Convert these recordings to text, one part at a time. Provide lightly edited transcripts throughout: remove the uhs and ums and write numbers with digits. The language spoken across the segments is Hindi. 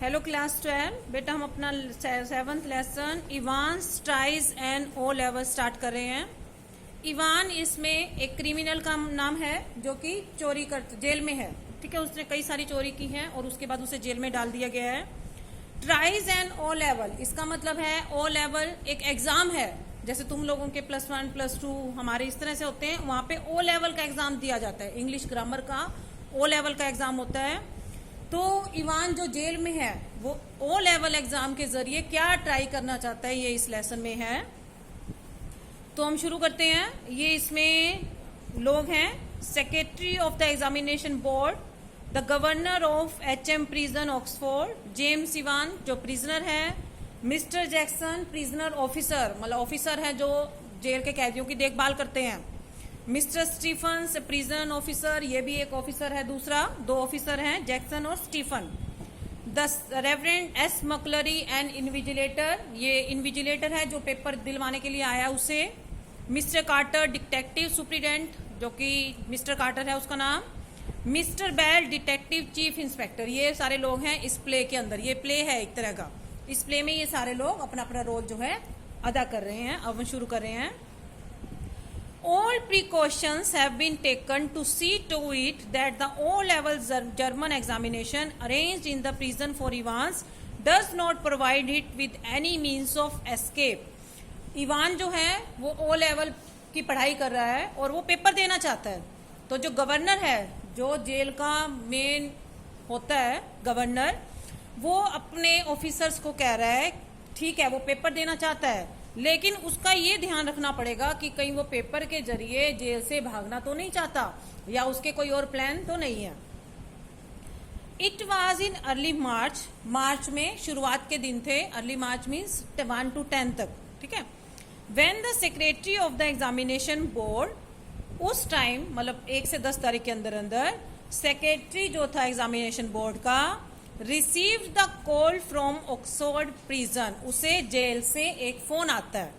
Hello class 12। बेटा हम अपना 7th lesson Evans tries and O level start कर रहे हैं। इवान इसमें एक क्रिमिनल का नाम है जो कि चोरी कर जेल में है। ठीक है, उसने कई सारी चोरी की है और उसके बाद उसे जेल में डाल दिया गया है। ट्राइज एंड ओ लेवल, इसका मतलब है ओ लेवल एक एग्जाम है। जैसे तुम लोगों के +1 +2 हमारे इस तरह से होते हैं, वहां पे ओ लेवल का एग्जाम दिया जाता है। इंग्लिश ग्रामर का ओ लेवल का एग्जाम होता है। तो इवान जो जेल में है वो ओ लेवल एग्जाम के जरिए क्या ट्राई करना चाहता है, ये इस लेसन में है। तो हम शुरू करते हैं। ये इसमें लोग हैं: secretary of the examination board, the governor of HM prison Oxford, James Ivan जो प्रिजनर है, मिस्टर जैक्सन प्रिजनर ऑफिसर, मतलब ऑफिसर है जो जेल के कैदियों की देखभाल करते हैं, मिस्टर स्टीफन प्रिजन ऑफिसर, ये भी एक ऑफिसर है। दूसरा, दो ऑफिसर हैं, जैक्सन और Stephen. The reverend S McClary and invigilator, ये इन्विजिलेटर है जो पेपर दिलवाने के लिए आया उसे। मिस्टर कार्टर डिटेक्टिव सुप्रिटेंडेंट, जो कि मिस्टर कार्टर है उसका नाम। Mister Bell detective chief inspector. ये सारे लोग हैं इस प्ले के अंदर। ये प्ले है एक तरह का। इस प्ले में ये सारे लोग अपना अपना रोल जो है अदा कर रहे हैं। अब हम शुरू कर रहे हैं। All precautions have been taken to see to it that the O-level German examination arranged in the prison for Ivans does not provide it with any means of escape. Ivan जो है वो O level की पढ़ाई कर रहा है और वो पेपर देना चाहता है। तो जो गवर्नर है, जो जेल का मेन होता है गवर्नर, वो अपने ऑफिसर्स को कह रहा है ठीक है वो पेपर देना चाहता है, लेकिन उसका ये ध्यान रखना पड़ेगा कि कहीं वो पेपर के जरिए जेल से भागना तो नहीं चाहता या उसके कोई और प्लान तो नहीं है। It was in early March, March में शुरुआत के दिन थे। अर्ली मार्च मीन्स 1 to 10 तक। ठीक है। When the secretary of the examination board, उस टाइम मतलब 1 से 10 तारीख के अंदर अंदर सेक्रेटरी जो था एग्जामिनेशन बोर्ड का, received the call from Oxford prison, उसे जेल से एक फोन आता है।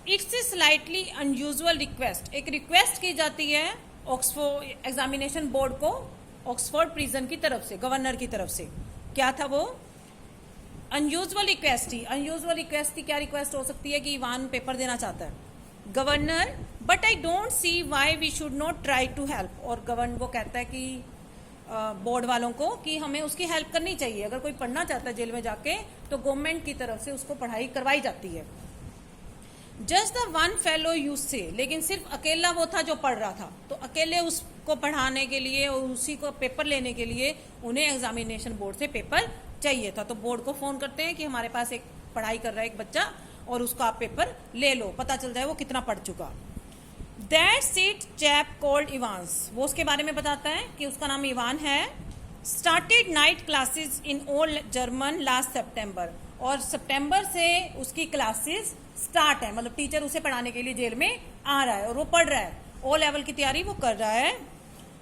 It's a slightly unusual request, एक रिक्वेस्ट की जाती है ऑक्सफोर्ड एग्जामिनेशन बोर्ड को ऑक्सफोर्ड प्रिजन की तरफ से, गवर्नर की तरफ से। क्या था वो? अनयूजुअल रिक्वेस्ट थी। अनयूजुअल रिक्वेस्ट थी, क्या रिक्वेस्ट हो सकती है कि इवान पेपर देना चाहता है। Governor, but I don't see why we should not try to help. और गवर्नर को कहता है कि बोर्ड वालों को कि हमें उसकी हेल्प करनी चाहिए। अगर कोई पढ़ना चाहता है जेल में जाके तो गवर्नमेंट की तरफ से उसको पढ़ाई करवाई जाती है। Just the one fellow you से, लेकिन सिर्फ अकेला वो था जो पढ़ रहा था। तो अकेले उसको पढ़ाने के लिए और उसी को पेपर लेने के लिए उन्हें एग्जामिनेशन बोर्ड से पेपर चाहिए था। तो बोर्ड को फोन करते हैं कि हमारे पास एक पढ़ाई कर रहा है एक बच्चा और उसका आप पेपर ले लो, पता चल जाए वो कितना पढ़ चुका। That's it chap called Ivans, वो उसके बारे में बताता है कि उसका नाम इवान है। Started night classes in all German last September, और सितंबर से उसकी क्लासेस स्टार्ट है, मतलब टीचर उसे पढ़ाने के लिए जेल में आ रहा है और वो पढ़ रहा है। ओ लेवल की तैयारी वो कर रहा है।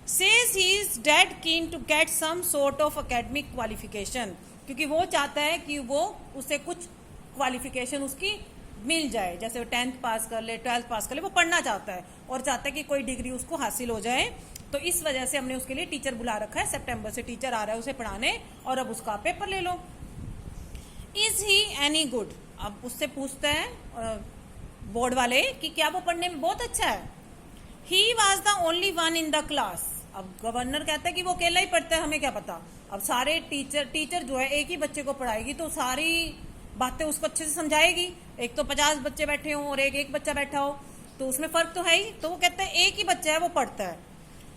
Says he is dead keen to get some sort of academic qualification, क्योंकि वो चाहता है कि वो उसे कुछ क्वालिफिकेशन उसकी मिल जाए, जैसे वो 10th पास कर ले, 12th पास कर ले। वो पढ़ना चाहता है और चाहता है कि कोई डिग्री उसको हासिल हो जाए। तो इस वजह से हमने उसके लिए टीचर बुला रखा है। सितंबर से टीचर आ रहा है उसे पढ़ाने और अब उसका पेपर ले लो। इज ही एनी गुड, अब उससे पूछता है बोर्ड वाले कि क्या वो पढ़ने में बहुत अच्छा है। He was the only one in the class, अब गवर्नर कहता है कि वो अकेला ही पढ़ता है, हमें क्या पता। अब सारे टीचर जो है एक ही बच्चे को पढ़ाएगी तो सारी बातें उसको अच्छे से समझाएगी। एक तो 50 बच्चे बैठे हों और एक बच्चा बैठा हो तो उसमें फर्क तो है ही। तो वो कहता है एक ही बच्चा है वो पढ़ता है।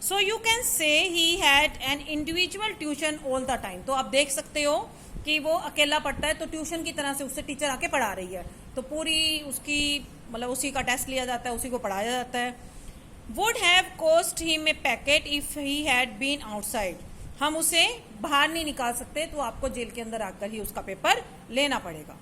So you can say he had an individual tuition all the time, तो आप देख सकते हो कि वो अकेला पढ़ता है तो ट्यूशन की तरह से उससे टीचर आके पढ़ा रही है। तो पूरी उसकी मतलब उसी का टेस्ट लिया जाता है, उसी को पढ़ाया जाता है। Would have cost him a packet if he had been outside, हम उसे बाहर नहीं निकाल सकते तो आपको जेल के अंदर आकर ही उसका पेपर लेना पड़ेगा।